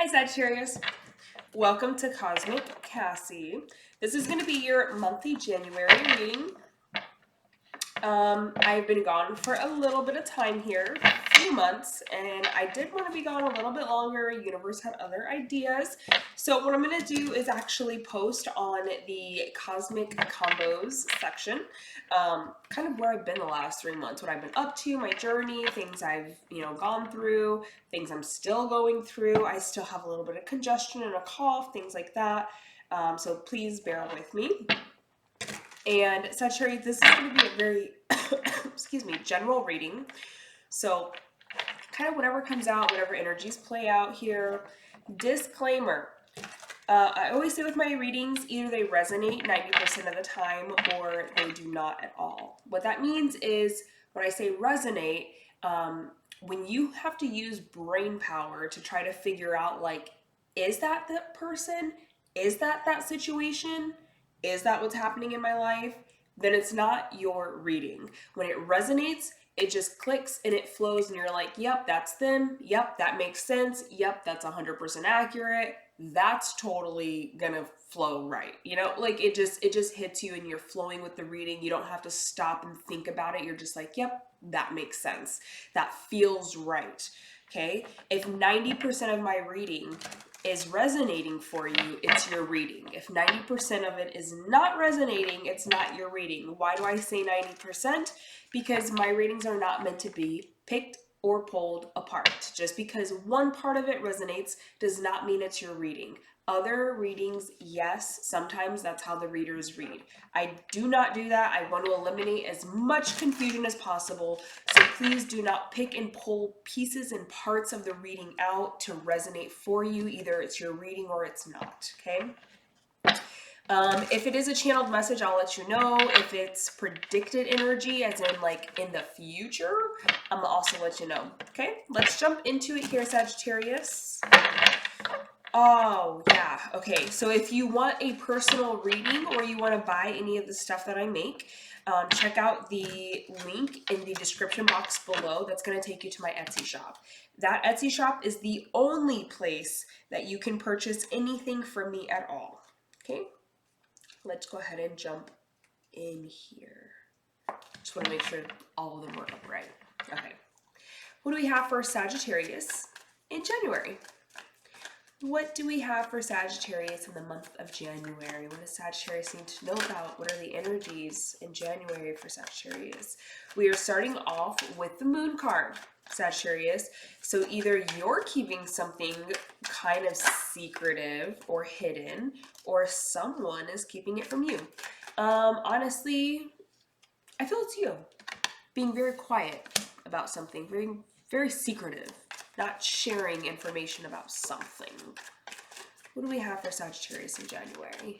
Hi Sagittarius, welcome to Cosmic Cassie. This is going to be your monthly January reading. I've been gone for a little bit of time here, a few months, and I did want to be gone a little bit longer. Universe had other ideas. So what I'm going to do is actually post on the Cosmic Combos section, kind of where I've been the last 3 months, what I've been up to, my journey, things I've, gone through, things I'm still going through. I still have a little bit of congestion and a cough, things like that. So please bear with me. And Sagittarius, this is going to be a very, general reading. So kind of whatever comes out, whatever energies play out here. Disclaimer. I always say with my readings, either they resonate 90% of the time or they do not at all. What that means is, when I say resonate, when you have to use brain power to try to figure out, like, is that person? Is that situation? Is that what's happening in my life? Then it's not your reading. When it resonates, it just clicks and it flows and you're like, yep, that's them. Yep, that makes sense. Yep, that's 100% accurate. That's totally gonna flow right. Like it just hits you and you're flowing with the reading. You don't have to stop and think about it. You're just like, yep, that makes sense. That feels right. Okay? If 90% of my reading is resonating for you, it's your reading. If 90% of it is not resonating, it's not your reading. Why do I say 90%? Because my readings are not meant to be picked or pulled apart. Just because one part of it resonates does not mean it's your reading. Other readings, yes, sometimes that's how the readers read. I do not do that. I want to eliminate as much confusion as possible. So please do not pick and pull pieces and parts of the reading out to resonate for you. Either it's your reading or it's not, okay? If it is a channeled message, I'll let you know. If it's predicted energy, as in like in the future, I'm also let you know. Okay, let's jump into it here, Sagittarius. Oh, yeah. Okay, so if you want a personal reading or you want to buy any of the stuff that I make, check out the link in the description box below. That's going to take you to my Etsy shop. That Etsy shop is the only place that you can purchase anything from me at all. Okay? Let's go ahead and jump in here. Just want to make sure all of them are upright. Okay. What do we have for Sagittarius in January? What do we have for Sagittarius in the month of January? What does Sagittarius need to know about? What are the energies in January for Sagittarius? We are starting off with the Moon card, Sagittarius. So either you're keeping something kind of secretive or hidden, or someone is keeping it from you. Honestly, I feel it's you being very quiet about something, very, very secretive, not sharing information about something. What do we have for Sagittarius in January?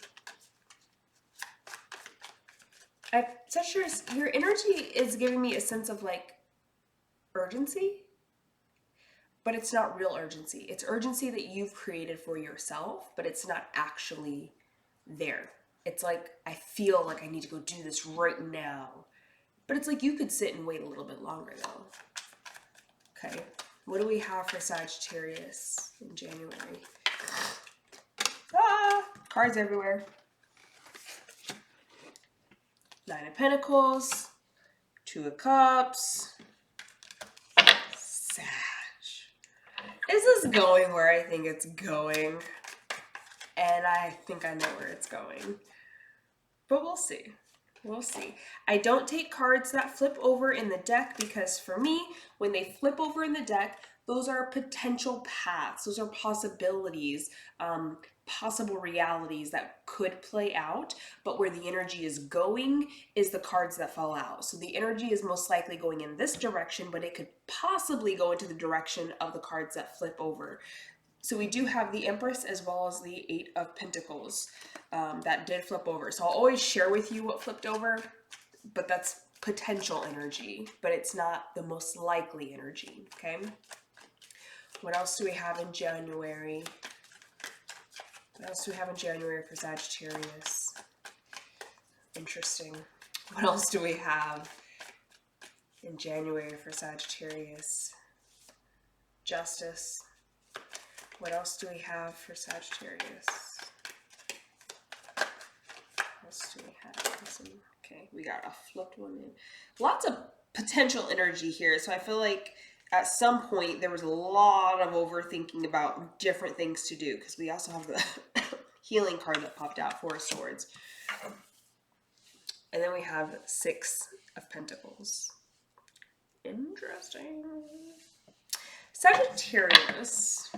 Sagittarius, your energy is giving me a sense of like urgency, but it's not real urgency. It's urgency that you've created for yourself, but it's not actually there. It's like, I feel like I need to go do this right now. But it's like you could sit and wait a little bit longer though. Okay, what do we have for Sagittarius in January? Cards everywhere. Nine of Pentacles, Two of Cups, Sag. Is this going where I think it's going? And I think I know where it's going. But we'll see. We'll see. I don't take cards that flip over in the deck because for me, when they flip over in the deck, those are potential paths. Those are possibilities, possible realities that could play out. But where the energy is going is the cards that fall out. So the energy is most likely going in this direction, but it could possibly go into the direction of the cards that flip over. So we do have the Empress as well as the Eight of Pentacles that did flip over. So I'll always share with you what flipped over, but that's potential energy, but it's not the most likely energy, okay? What else do we have in January? What else do we have in January for Sagittarius? Interesting. What else do we have in January for Sagittarius? Justice. What else do we have for Sagittarius? What else do we have? Okay, we got a flipped one in. Lots of potential energy here. So I feel like at some point there was a lot of overthinking about different things to do, because we also have the healing card that popped out, Four of Swords. And then we have Six of Pentacles. Interesting. Sagittarius.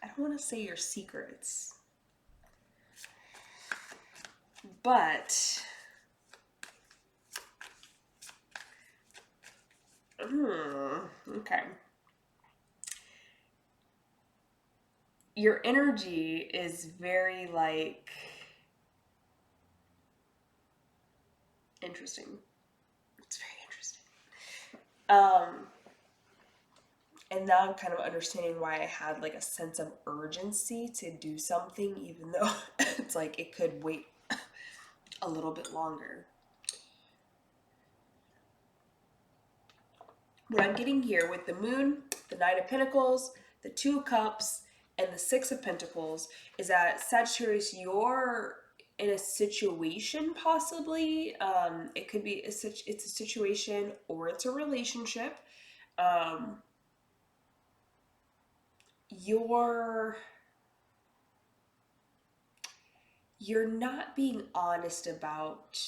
I don't want to say your secrets, but okay. Your energy is very like interesting. It's very interesting. And now I'm kind of understanding why I had like a sense of urgency to do something, even though it's like it could wait a little bit longer. What I'm getting here with the Moon, the Knight of Pentacles, the Two of Cups, and the Six of Pentacles is that Sagittarius, you're in a situation possibly. It could be it's a situation or it's a relationship. You're not being honest about,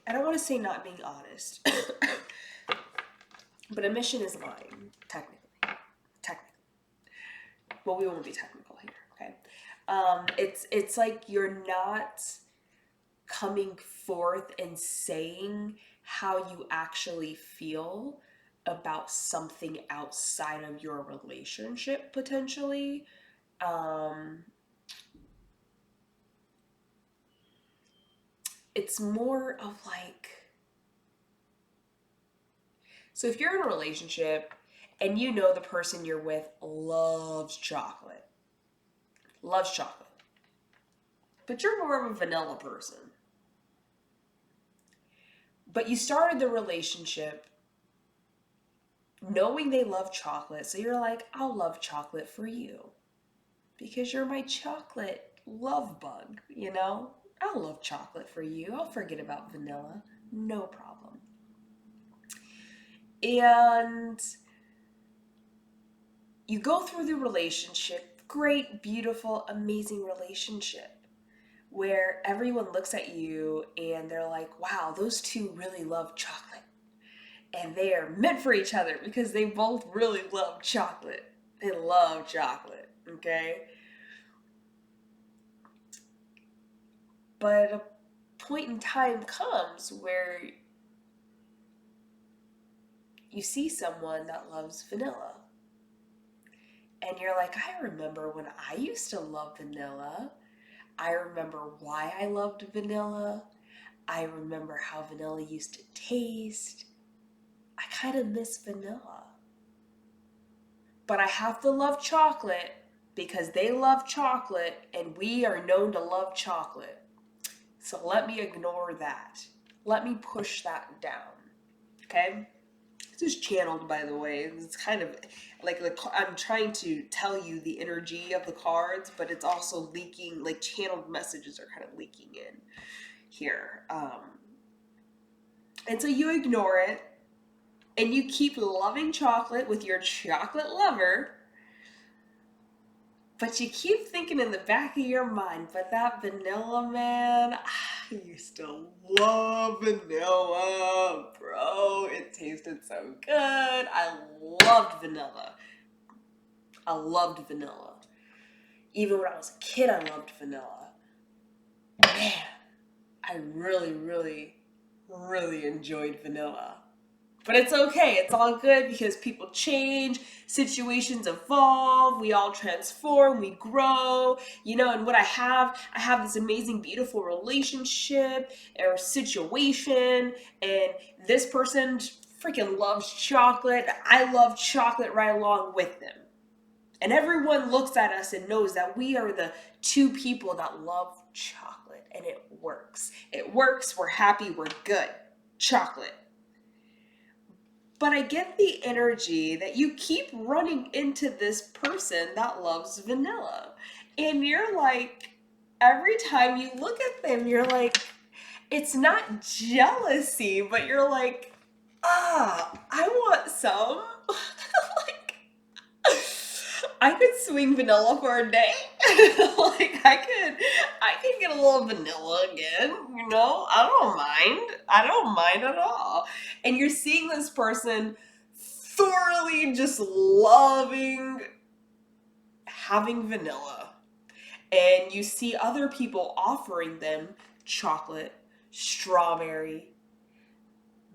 I don't want to say not being honest, but omission is lying, technically. Well, we won't be technical here, okay? It's like you're not coming forth and saying how you actually feel about something outside of your relationship, potentially. It's more of like, so if you're in a relationship and you know the person you're with loves chocolate, but you're more of a vanilla person, but you started the relationship knowing they love chocolate, so you're like, I'll love chocolate for you because you're my chocolate love bug, you know? I'll love chocolate for you. I'll forget about vanilla. No problem. And you go through the relationship, great, beautiful, amazing relationship, where everyone looks at you and they're like, wow, those two really love chocolate. And they are meant for each other because they both really love chocolate. They love chocolate, okay? But a point in time comes where you see someone that loves vanilla. And you're like, I remember when I used to love vanilla. I remember why I loved vanilla. I remember how vanilla used to taste. I kind of miss vanilla. But I have to love chocolate because they love chocolate and we are known to love chocolate. So let me ignore that. Let me push that down. Okay? This is channeled, by the way. It's kind of like I'm trying to tell you the energy of the cards, but it's also leaking, like channeled messages are kind of leaking in here. And so you ignore it and you keep loving chocolate with your chocolate lover, but you keep thinking in the back of your mind, but that vanilla, man, I used to love vanilla, bro. It tasted so good. I loved vanilla. Even when I was a kid, I loved vanilla. Man, I really, really, really enjoyed vanilla. But it's okay. It's all good because people change, situations evolve, we all transform, we grow, you know, and what I have this amazing, beautiful relationship or situation, and this person freaking loves chocolate. I love chocolate right along with them. And everyone looks at us and knows that we are the two people that love chocolate, and it works. It works, we're happy, we're good. chocolate. But I get the energy that you keep running into this person that loves vanilla. And you're like, every time you look at them, you're like, it's not jealousy, but you're like, I want some. Like, I could swing vanilla for a day. Like I could get a little vanilla again, you know? I don't mind. I don't mind at all. And you're seeing this person thoroughly just loving having vanilla. And you see other people offering them chocolate, strawberry,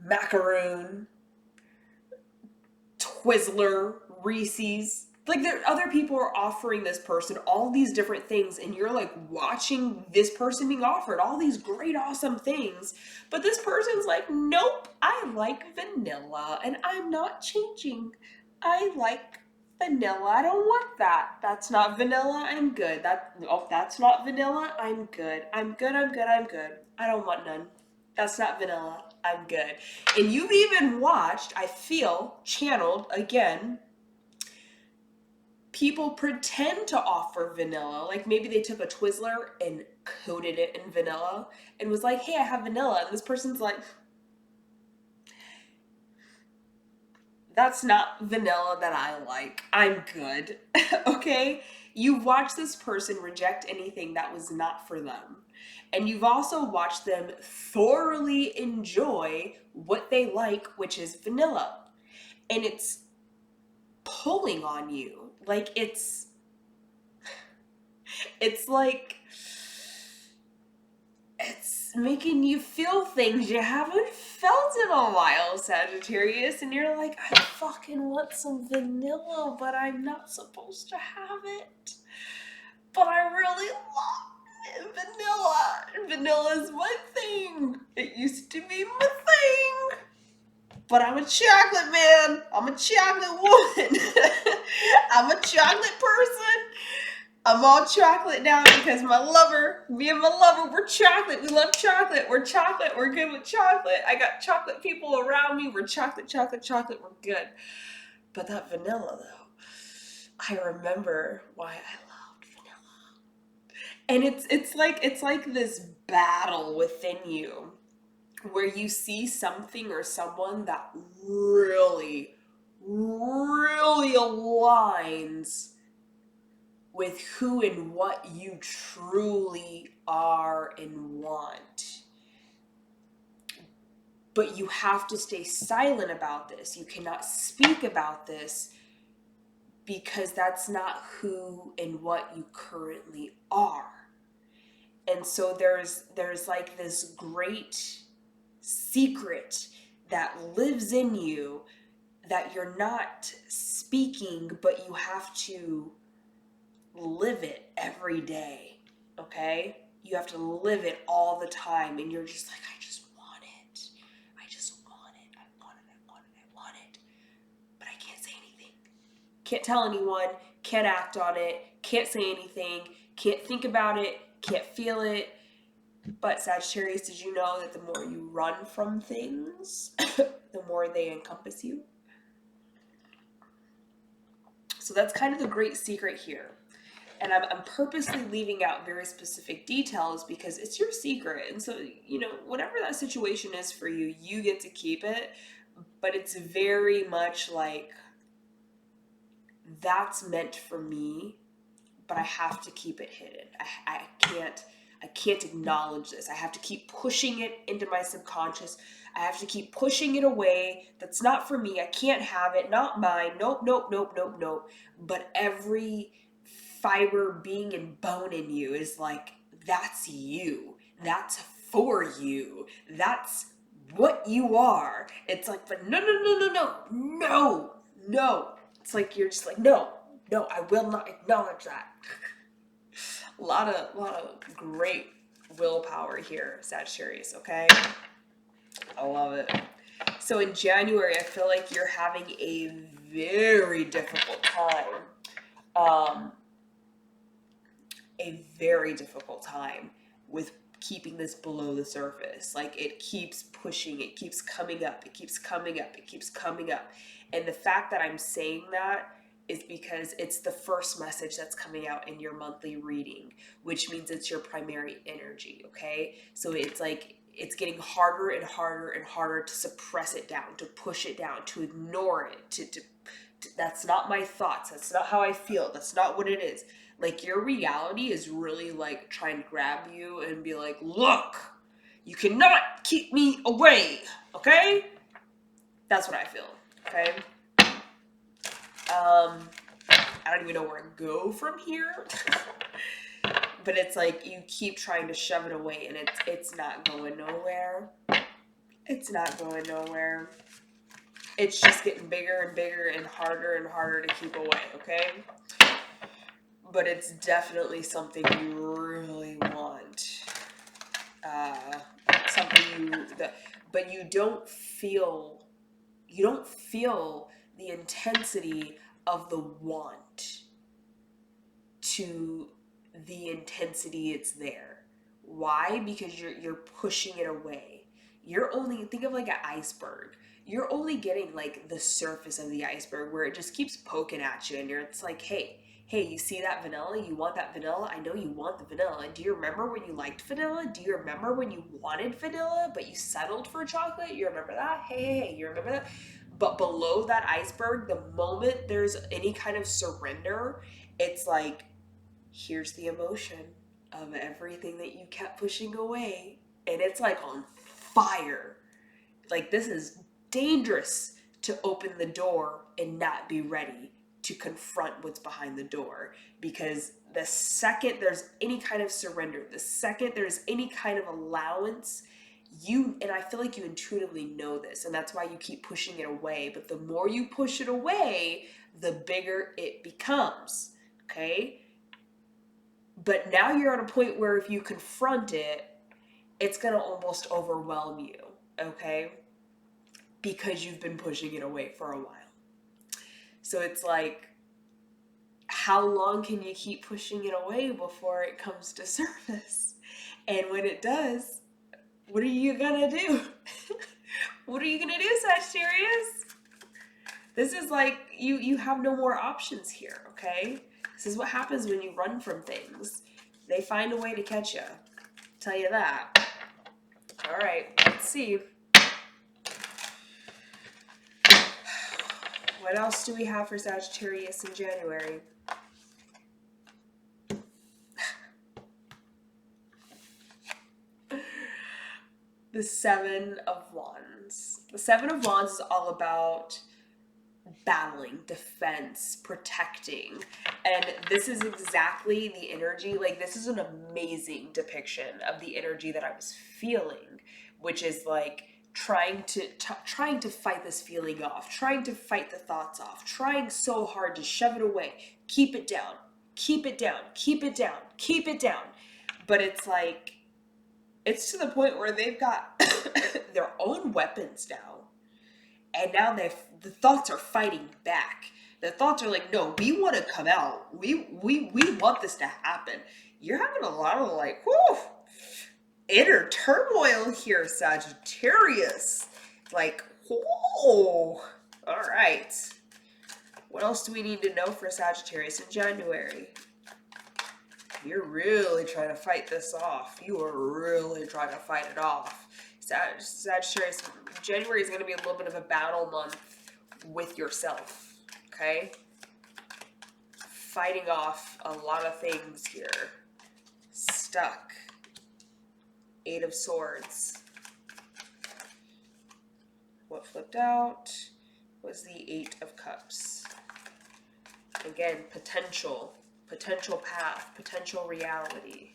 macaroon, Twizzler, Reese's. Like there other people are offering this person all these different things, and you're like watching this person being offered all these great awesome things, but this person's like, nope, I like vanilla and I'm not changing. I like vanilla. I don't want that. That's not vanilla. I'm good. That's not vanilla. I'm good. I'm good. I'm good. I'm good. I don't want none. That's not vanilla. I'm good. And you've even watched, I feel, channeled again, people pretend to offer vanilla. Like maybe they took a Twizzler and coated it in vanilla and was like, hey, I have vanilla. And this person's like, that's not vanilla that I like. I'm good. Okay? You've watched this person reject anything that was not for them. And you've also watched them thoroughly enjoy what they like, which is vanilla. And it's pulling on you. Like it's like it's making you feel things you haven't felt in a while, Sagittarius, and you're like, I fucking want some vanilla, but I'm not supposed to have it. But I really love vanilla. Vanilla's my thing. It used to be my thing. But I'm a chocolate man. I'm a chocolate woman. I'm a chocolate person. I'm all chocolate now because me and my lover, we're chocolate. We love chocolate. We're chocolate. We're good with chocolate. I got chocolate people around me. We're chocolate, chocolate, chocolate. We're good. But that vanilla, though, I remember why I loved vanilla. And it's like this battle within you where you see something or someone that really, really aligns with who and what you truly are and want. But you have to stay silent about this. You cannot speak about this because that's not who and what you currently are. And so there's like this great secret that lives in you that you're not speaking, but you have to live it every day, okay? You have to live it all the time, and you're just like, I just want it. I just want it. I want it. I want it. I want it. But I can't say anything. Can't tell anyone. Can't act on it. Can't say anything. Can't think about it. Can't feel it. But Sagittarius, did you know that the more you run from things, the more they encompass you? So that's kind of the great secret here. And I'm purposely leaving out very specific details because it's your secret. And so, you know, whatever that situation is for you, you get to keep it. But it's very much like, that's meant for me, but I have to keep it hidden. I can't acknowledge this. I have to keep pushing it into my subconscious. I have to keep pushing it away. That's not for me. I can't have it. Not mine. Nope, nope, nope, nope, nope. But every fiber, being, and bone in you is like, that's you. That's for you. That's what you are. It's like, but no. It's like you're just like, no, I will not acknowledge that. A lot of great willpower here, Sagittarius, okay? I love it. So in January, I feel like you're having a very difficult time. A very difficult time with keeping this below the surface. Like it keeps pushing, it keeps coming up, it keeps coming up, it keeps coming up. And the fact that I'm saying that is because it's the first message that's coming out in your monthly reading, which means it's your primary energy, okay? So it's like, it's getting harder and harder and harder to suppress it down, to push it down, to ignore it, to that's not my thoughts, that's not how I feel, that's not what it is. Like your reality is really like trying to grab you and be like, look, you cannot keep me away, okay? That's what I feel, okay? I don't even know where to go from here. But it's like you keep trying to shove it away and it's not going nowhere. It's not going nowhere. It's just getting bigger and bigger and harder to keep away, okay? But it's definitely something you really want. But you don't feel the intensity of the want to the intensity it's there. Why? Because you're pushing it away. You're only, think of like an iceberg. You're only getting like the surface of the iceberg where it just keeps poking at you and it's like, hey, you see that vanilla? You want that vanilla? I know you want the vanilla. Do you remember when you liked vanilla? Do you remember when you wanted vanilla, but you settled for chocolate? You remember that? Hey, you remember that? But below that iceberg, the moment there's any kind of surrender, it's like, here's the emotion of everything that you kept pushing away. And it's like on fire. Like this is dangerous to open the door and not be ready to confront what's behind the door. Because the second there's any kind of surrender, the second there's any kind of allowance, and I feel like you intuitively know this, and that's why you keep pushing it away. But the more you push it away, the bigger it becomes, okay? But now you're at a point where if you confront it, it's going to almost overwhelm you, okay? Because you've been pushing it away for a while. So it's like, how long can you keep pushing it away before it comes to surface? And when it does, what are you going to do? What are you going to do, Sagittarius? This is like, you have no more options here, okay? This is what happens when you run from things. They find a way to catch you. Tell you that. All right, let's see. What else do we have for Sagittarius in January? The Seven of Wands. The Seven of Wands is all about battling, defense, protecting. And this is exactly the energy, like this is an amazing depiction of the energy that I was feeling, which is like trying to fight this feeling off, trying to fight the thoughts off, trying so hard to shove it away, keep it down, keep it down, keep it down, keep it down. But it's like, it's to the point where they've got their own weapons now. And now the thoughts are fighting back. The thoughts are like, no, we want to come out. We want this to happen. You're having a lot of like, whew, inner turmoil here, Sagittarius. Like, whoa. All right. What else do we need to know for Sagittarius in January? You're really trying to fight this off. You are really trying to fight it off. Sagittarius, January is going to be a little bit of a battle month with yourself, okay? Fighting off a lot of things here. Stuck. Eight of Swords. What flipped out was the Eight of Cups. Again, potential path, potential reality.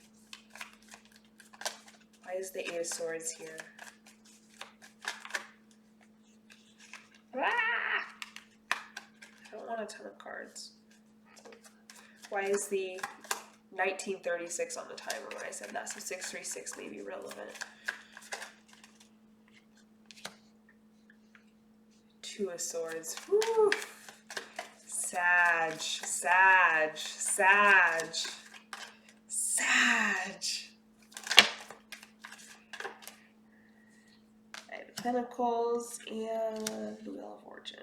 Why is the Eight of Swords here? I don't want a ton of cards. Why is the 1936 on the timer when I said that? So 636 may be relevant. Two of Swords. Woo. Sag. Pentacles and the Wheel of Fortune.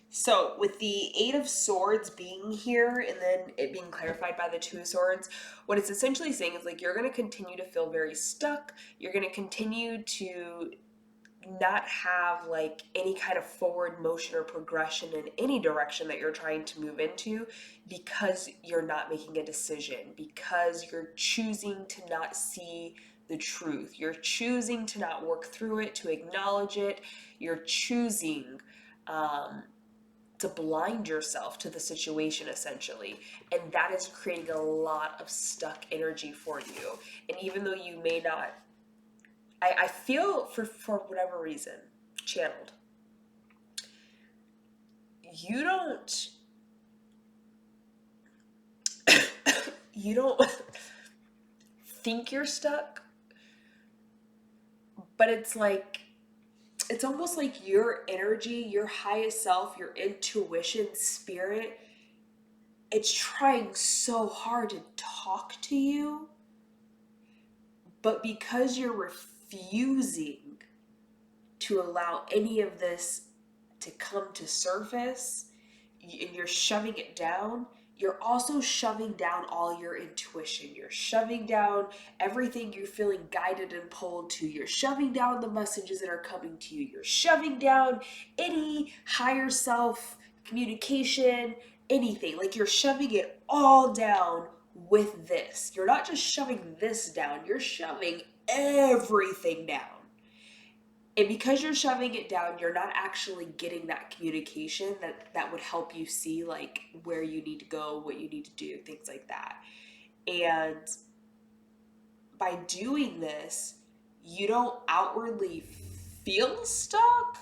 So with the Eight of Swords being here and then it being clarified by the Two of Swords, what it's essentially saying is like you're going to continue to feel very stuck. You're going to continue to not have like any kind of forward motion or progression in any direction that you're trying to move into because you're not making a decision, because you're choosing to not see the truth. You're choosing to not work through it, to acknowledge it. You're choosing to blind yourself to the situation, essentially. And that is creating a lot of stuck energy for you. And even though you may not, I feel for whatever reason, channeled, you don't think you're stuck, but it's like, it's almost like your energy, your highest self, your intuition, spirit, it's trying so hard to talk to you, but because you're refusing to allow any of this to come to surface and you're shoving it down, you're also shoving down all your intuition. You're shoving down everything you're feeling guided and pulled to. You're shoving down the messages that are coming to you. You're shoving down any higher self communication, anything. Like you're shoving it all down with this. You're not just shoving this down, you're shoving everything down. And because you're shoving it down, you're not actually getting that communication that would help you see like where you need to go, what you need to do, things like that. And by doing this, you don't outwardly feel stuck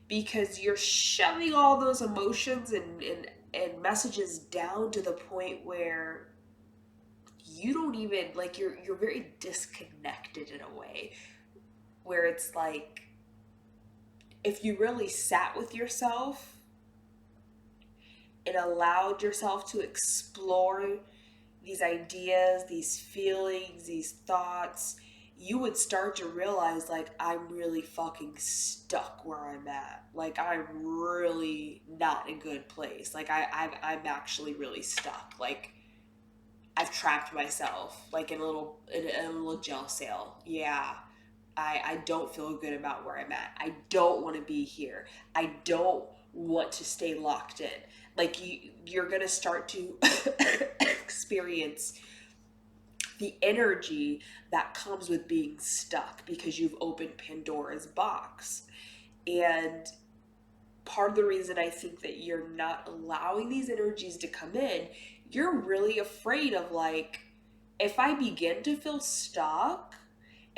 because you're shoving all those emotions and messages down to the point where you don't even, like, you're very disconnected in a way where it's like, if you really sat with yourself and allowed yourself to explore these ideas, these feelings, these thoughts, you would start to realize, like, I'm really fucking stuck where I'm at. Like, I'm really not in a good place. Like, I'm actually really stuck. Like, I've trapped myself, like, in a little jail cell. Yeah. I don't feel good about where I'm at. I don't want to be here. I don't want to stay locked in. Like you're going to start to experience the energy that comes with being stuck because you've opened Pandora's box. And part of the reason I think that you're not allowing these energies to come in, you're really afraid of, like, if I begin to feel stuck,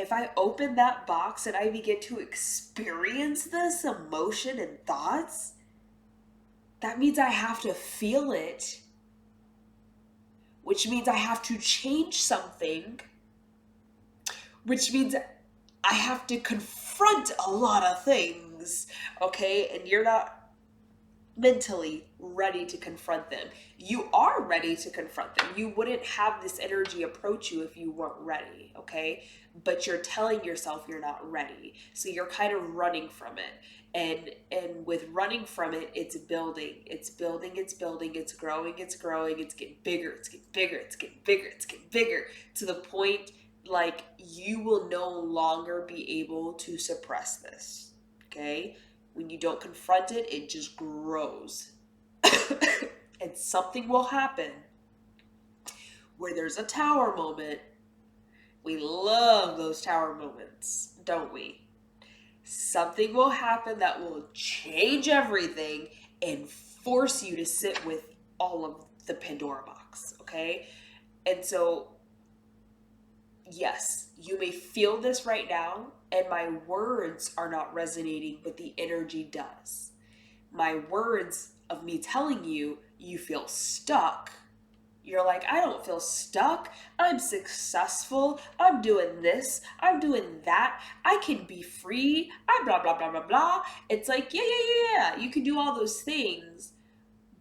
if I open that box and I begin to experience this emotion and thoughts, that means I have to feel it, which means I have to change something, which means I have to confront a lot of things, okay? And you're not mentally ready to confront them. You are ready to confront them. You wouldn't have this energy approach you if you weren't ready, okay? But you're telling yourself you're not ready. So you're kind of running from it. And with running from it, it's building. It's building, it's building, it's growing, it's growing, it's getting bigger, it's getting bigger, it's getting bigger, it's getting bigger, to the point like you will no longer be able to suppress this, okay? When you don't confront it, it just grows. And something will happen where there's a tower moment. We love those tower moments, don't we? Something will happen that will change everything and force you to sit with all of the Pandora box, okay? And so, yes, you may feel this right now, and my words are not resonating, but the energy does. My words of me telling you, you feel stuck. You're like, I don't feel stuck. I'm successful. I'm doing this. I'm doing that. I can be free. I blah, blah, blah, blah, blah. It's like, yeah. You can do all those things,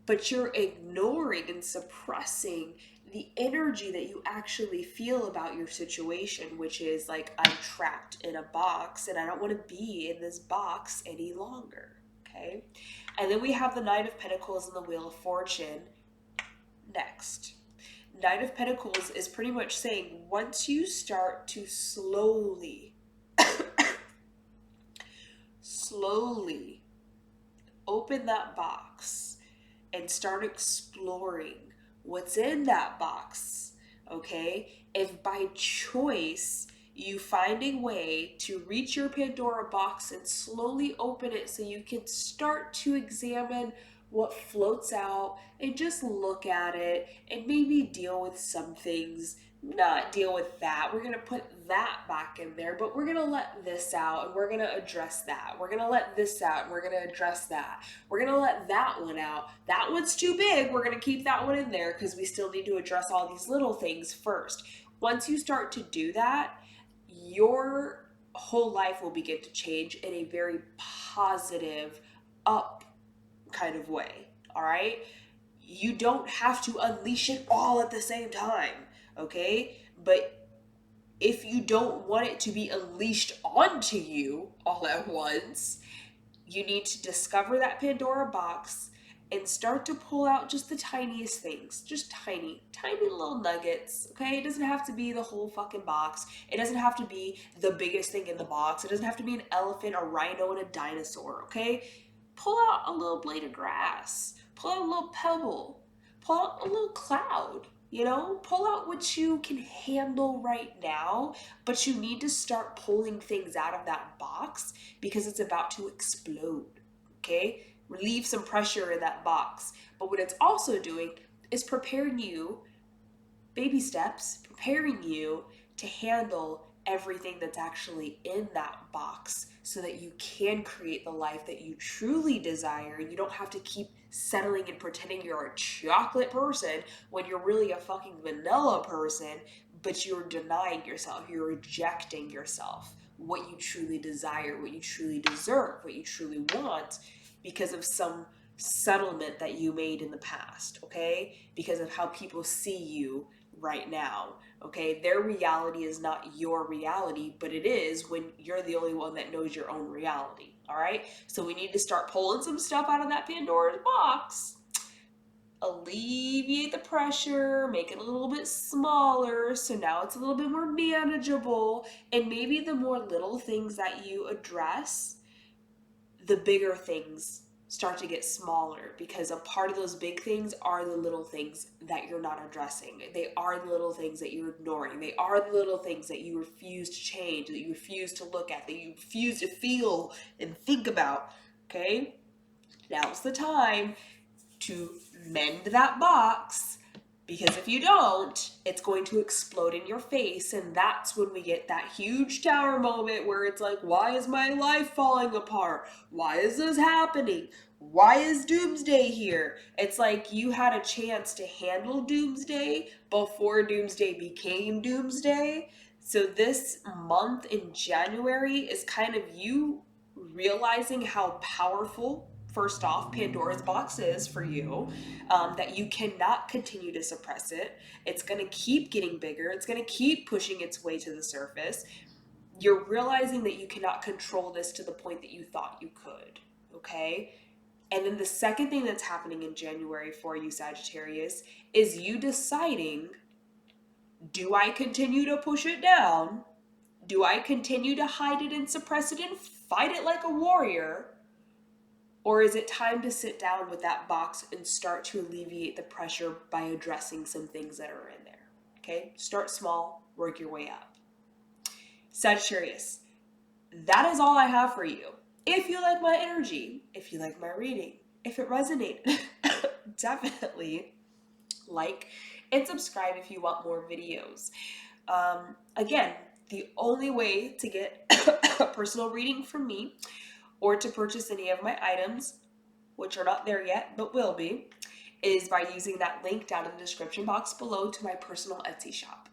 but you're ignoring and suppressing the energy that you actually feel about your situation, which is like, I'm trapped in a box and I don't want to be in this box any longer. Okay. And then we have the Knight of Pentacles and the Wheel of Fortune next. Knight of Pentacles is pretty much saying, once you start to slowly open that box and start exploring what's in that box, okay? If by choice you find a way to reach your Pandora box and slowly open it so you can start to examine what floats out and just look at it and maybe deal with some things, not deal with that. We're going to put that back in there, but we're going to let this out and we're going to address that. We're going to let this out and we're going to address that. We're going to let that one out. That one's too big. We're going to keep that one in there because we still need to address all these little things first. Once you start to do that, your whole life will begin to change in a very positive, up kind of way. All right? You don't have to unleash it all at the same time, okay? But if you don't want it to be unleashed onto you all at once, you need to discover that Pandora box and start to pull out just the tiniest things, just tiny little nuggets, okay? It doesn't have to be the whole fucking box. It doesn't have to be the biggest thing in the box. It doesn't have to be an elephant, a rhino, and a dinosaur, okay? Pull out a little blade of grass. Pull out a little pebble. Pull out a little cloud. You know, pull out what you can handle right now, but you need to start pulling things out of that box because it's about to explode, okay? Relieve some pressure in that box. But what it's also doing is preparing you, baby steps, preparing you to handle everything that's actually in that box so that you can create the life that you truly desire. You don't have to keep settling and pretending you're a chocolate person when you're really a fucking vanilla person, but you're denying yourself, you're rejecting yourself, what you truly desire, what you truly deserve, what you truly want because of some settlement that you made in the past, okay? Because of how people see you right now, okay? Their reality is not your reality, but it is when you're the only one that knows your own reality, all right? So we need to start pulling some stuff out of that Pandora's box, alleviate the pressure, make it a little bit smaller, so now it's a little bit more manageable, and maybe the more little things that you address, the bigger things start to get smaller, because a part of those big things are the little things that you're not addressing. They are the little things that you're ignoring. They are the little things that you refuse to change, that you refuse to look at, that you refuse to feel and think about, okay? Now's the time to mend that box, because if you don't, it's going to explode in your face, and that's when we get that huge tower moment where it's like, why is my life falling apart? Why is this happening? Why is doomsday here? It's like you had a chance to handle doomsday before doomsday became doomsday. So this month in January is kind of you realizing how powerful, first off, Pandora's box is for you, that you cannot continue to suppress it. It's going to keep getting bigger. It's going to keep pushing its way to the surface. You're realizing that you cannot control this to the point that you thought you could, okay? And then the second thing that's happening in January for you, Sagittarius, is you deciding, do I continue to push it down? Do I continue to hide it and suppress it and fight it like a warrior? Or is it time to sit down with that box and start to alleviate the pressure by addressing some things that are in there? Okay? Start small, work your way up. Sagittarius, that is all I have for you. If you like my energy, if you like my reading, if it resonated, definitely like and subscribe if you want more videos. Again, the only way to get a personal reading from me or to purchase any of my items, which are not there yet, but will be, is by using that link down in the description box below to my personal Etsy shop.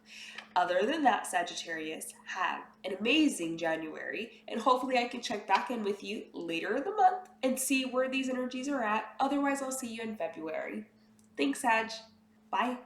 Other than that, Sagittarius, have an amazing January, and hopefully I can check back in with you later in the month and see where these energies are at. Otherwise, I'll see you in February. Thanks, Sag. Bye.